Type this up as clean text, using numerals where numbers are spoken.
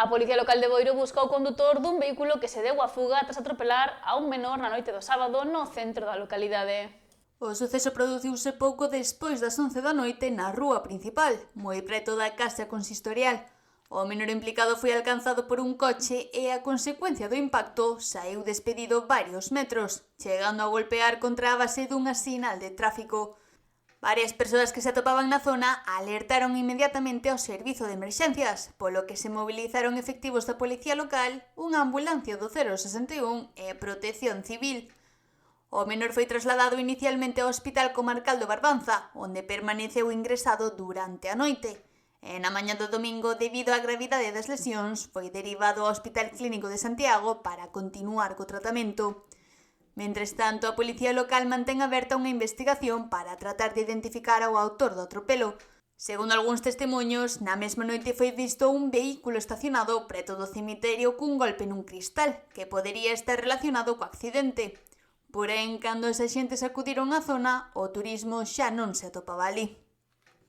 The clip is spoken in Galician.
A Policía Local de Boiro busca o condutor dun vehículo que se deu a fuga tras atropelar a un menor na noite do sábado no centro da localidade. O suceso produciuse pouco despois das 11 da noite na rúa principal, moi preto da casa consistorial. O menor implicado foi alcanzado por un coche e, a consecuencia do impacto, saiu despedido varios metros, chegando a golpear contra a base dunha sinal de tráfico. Varias persoas que se atopaban na zona alertaron inmediatamente ao servizo de emerxencias, polo que se movilizaron efectivos da Policía Local, unha ambulancia do 061 e Protección Civil. O menor foi trasladado inicialmente ao Hospital Comarcal do Barbanza, onde permaneceu ingresado durante a noite. E na mañá do domingo, debido á gravidade das lesións, foi derivado ao Hospital Clínico de Santiago para continuar co tratamento. Mentres tanto, a Policía Local mantén aberta unha investigación para tratar de identificar ao autor do atropelo. Segundo algúns testemunhos, na mesma noite foi visto un vehículo estacionado preto do cemiterio cun golpe nun cristal, que podería estar relacionado co accidente. Porén, cando os axentes acudiron á zona, o turismo xa non se atopaba ali.